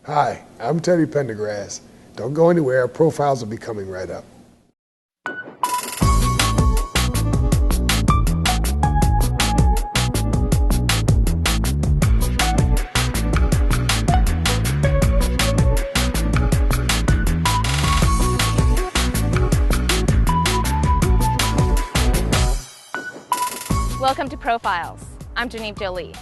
Hi, I'm Teddy Pendergrass. Don't go anywhere, profiles will be coming right up. Welcome to Profiles. I'm Genevieve Jolie.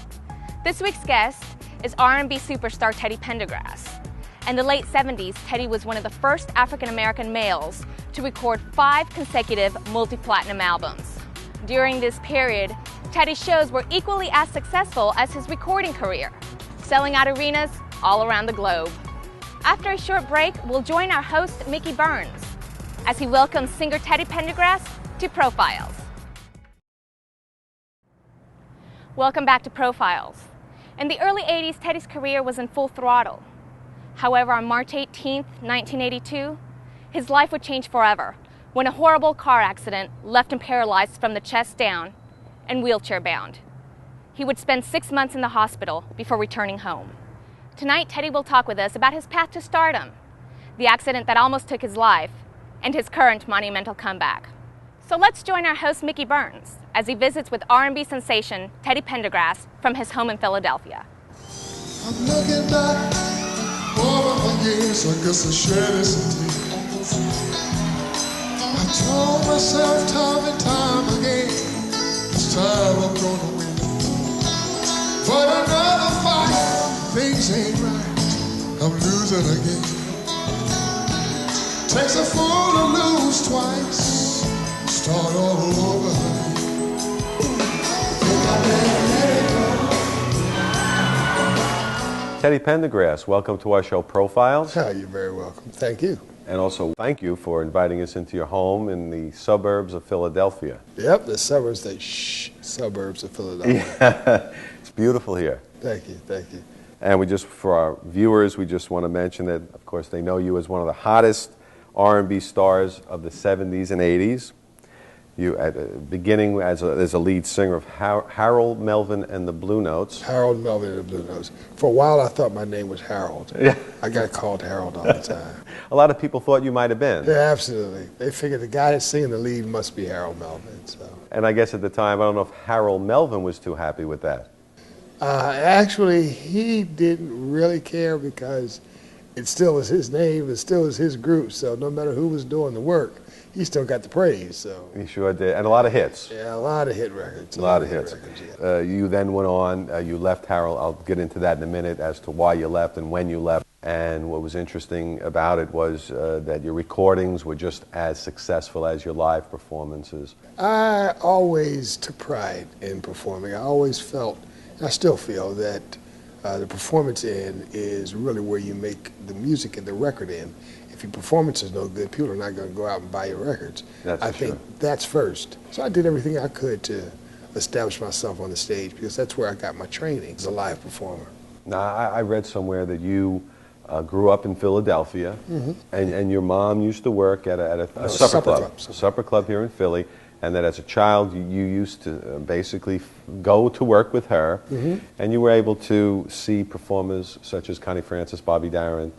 This week's guest is R&B superstar Teddy Pendergrass. In the late 70s, Teddy was one of the first African-American males to record 5 consecutive multi-platinum albums. During this period, Teddy's shows were equally as successful as his recording career, selling out arenas all around the globe. After a short break, we'll join our host, Mickey Burns, as he welcomes singer Teddy Pendergrass to Profiles. Welcome back to Profiles. In the early 80s, Teddy's career was in full throttle. However, on March 18, 1982, his life would change forever when a horrible car accident left him paralyzed from the chest down and wheelchair-bound. He would spend 6 months in the hospital before returning home. Tonight, Teddy will talk with us about his path to stardom, the accident that almost took his life, and his current monumental comeback. So let's join our host, Mickey Burns, as he visits with R&B sensation Teddy Pendergrass from his home in Philadelphia. I'm looking back over my years, I guess I shed some tears. I told myself time and time again, this time I'm gonna win. But another fight, things ain't right, I'm losing again. Takes a fool to lose twice, start all over again. Teddy Pendergrass, welcome to our show Profiles. Oh, you're very welcome. Thank you. And also thank you for inviting us into your home in the suburbs of Philadelphia. Yep, the suburbs, suburbs of Philadelphia. Yeah, it's beautiful here. Thank you, thank you. And for our viewers, we just want to mention that, of course, they know you as one of the hottest R&B stars of the 70s and 80s. You, beginning as a lead singer of Harold Melvin and the Bluenotes. Harold Melvin and the Bluenotes. For a while, I thought my name was Harold. Yeah. I got called Harold all the time. A lot of people thought you might have been. Yeah, absolutely. They figured the guy that's singing the lead must be Harold Melvin. So. And I guess at the time, I don't know if Harold Melvin was too happy with that. Actually, he didn't really care because it still was his name, it still was his group, so no matter who was doing the work, he still got the praise. So He sure did, and a lot of hits. yeah, a lot of hit records. A lot of hits. Records, yeah. You then went on, you left Harold. I'll get into that in a minute as to why you left and when you left. And what was interesting about it was that your recordings were just as successful as your live performances. I always took pride in performing. I always felt, and I still feel, that the performance end is really where you make the music and the record in. If your performance is no good, people are not going to go out and buy your records. I think that's first. So I did everything I could to establish myself on the stage because that's where I got my training as a live performer. Now, I read somewhere that you grew up in Philadelphia, and your mom used to work at a supper club here in Philly, and that as a child you used to basically go to work with her, and you were able to see performers such as Connie Francis, Bobby Darin,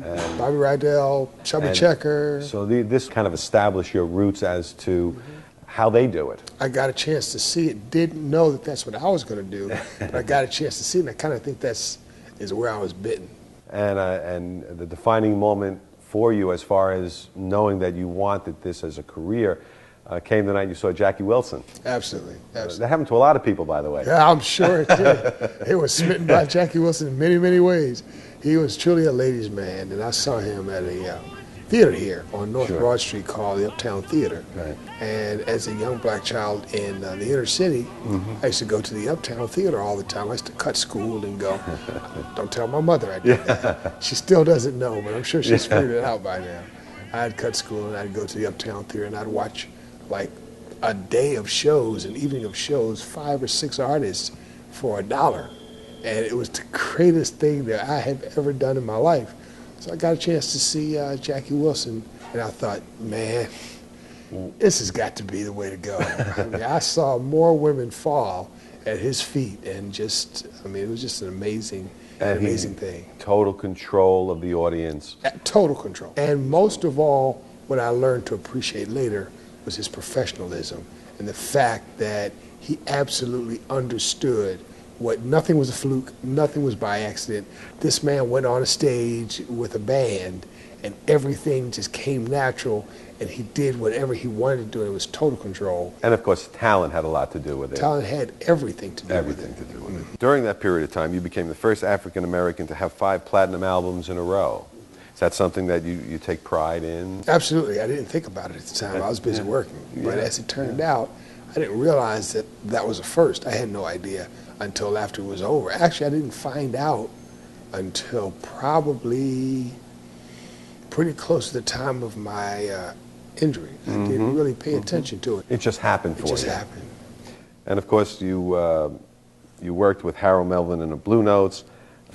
and Bobby Rydell, Chubby Checker. So this kind of established your roots as to how they do it. I got a chance to see it. Didn't know that that's what I was going to do, but I got a chance to see it, and I kind of think is where I was bitten. And the defining moment for you, as far as knowing that you wanted this as a career, came the night you saw Jackie Wilson. Absolutely, absolutely. That happened to a lot of people, by the way. Yeah, I'm sure it did. He was smitten by Jackie Wilson in many, many ways. He was truly a ladies' man, and I saw him at a theater here on North Broad Street called the Uptown Theater. Right. And as a young black child in the inner city, I used to go to the Uptown Theater all the time. I used to cut school and go. Don't tell my mother I did that. She still doesn't know, but I'm sure she's figured it out by now. I'd cut school and I'd go to the Uptown Theater and I'd watch like a day of shows, an evening of shows, 5 or 6 artists for $1. And it was the greatest thing that I have ever done in my life. So I got a chance to see Jackie Wilson, and I thought, man, this has got to be the way to go. I mean, I saw more women fall at his feet, and just, I mean, it was just an amazing thing. Total control of the audience. Total control. And most of all, what I learned to appreciate later was his professionalism and the fact that he absolutely understood nothing was a fluke, nothing was by accident. This man went on a stage with a band and everything just came natural, and he did whatever he wanted to do. It was total control. And of course, talent had a lot to do with it. Talent had everything to do with it. Everything to do with it. During that period of time, you became the first African American to have 5 platinum albums in a row. Is that something that you take pride in? Absolutely. I didn't think about it at the time. I was busy working. But as it turned out, I didn't realize that that was a first. I had no idea until after it was over. Actually, I didn't find out until probably pretty close to the time of my injury. I didn't really pay attention to it. It just happened for you. It just happened. And of course, you worked with Harold Melvin in the Bluenotes.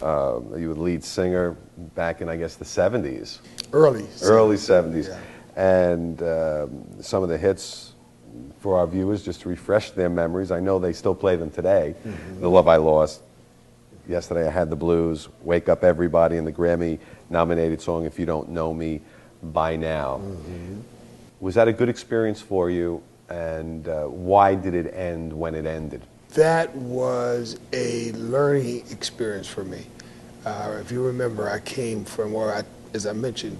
You were the lead singer back in, I guess, the 70s. Early 70s. Yeah. And some of the hits for our viewers, just to refresh their memories. I know they still play them today. The Love I Lost, Yesterday I Had the Blues, Wake Up Everybody, and the Grammy-nominated song If You Don't Know Me by Now. Was that a good experience for you, and why did it end when it ended? That was a learning experience for me. If you remember, I came from where, as I mentioned,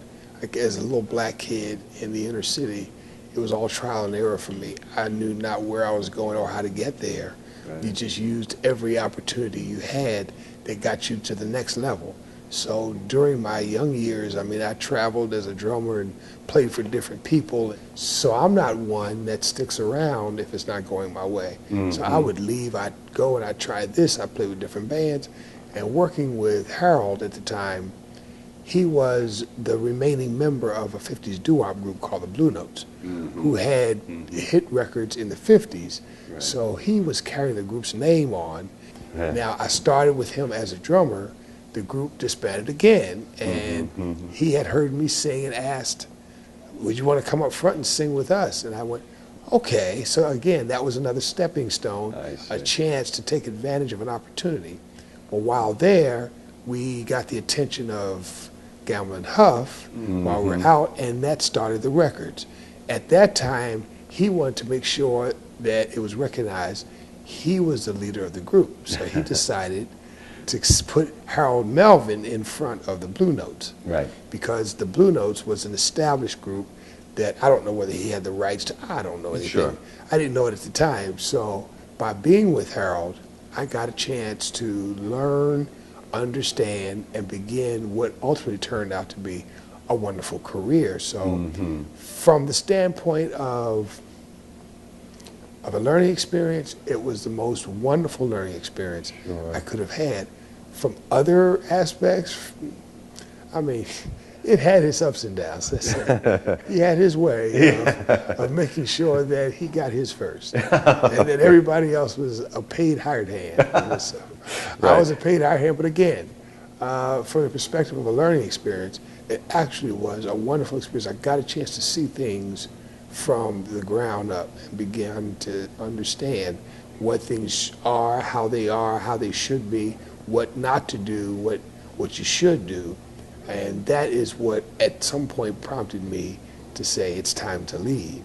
as a little black kid in the inner city. It was all trial and error for me. I knew not where I was going or how to get there. Right. You just used every opportunity you had that got you to the next level. So during my young years, I mean, I traveled as a drummer and played for different people. So I'm not one that sticks around if it's not going my way. So I would leave, I'd go and I'd try this. I played with different bands. And working with Harold at the time, he was the remaining member of a 50s doo-wop group called the Bluenotes, who had hit records in the 50s. Right. So he was carrying the group's name on. Now, I started with him as a drummer. The group disbanded again, and he had heard me sing and asked, would you want to come up front and sing with us? And I went, okay. So again, that was another stepping stone, a chance to take advantage of an opportunity. But while there, we got the attention of Gamble and Huff while we were out, and that started the records. At that time, he wanted to make sure that it was recognized he was the leader of the group. So he decided to put Harold Melvin in front of the Bluenotes. Right. Because the Bluenotes was an established group that I don't know whether he had the rights to, I don't know anything. Sure. I didn't know it at the time. So by being with Harold, I got a chance to learn, understand, and begin what ultimately turned out to be a wonderful career. So from the standpoint of a learning experience, it was the most wonderful learning experience I could have had. From other aspects, I mean, it had its ups and downs. He had his way of making sure that he got his first, and that everybody else was a paid hired hand. So I was a paid hired hand, but again, from the perspective of a learning experience, it actually was a wonderful experience. I got a chance to see things from the ground up and began to understand what things are, how they should be, what not to do, what you should do. And that is what at some point prompted me to say it's time to leave.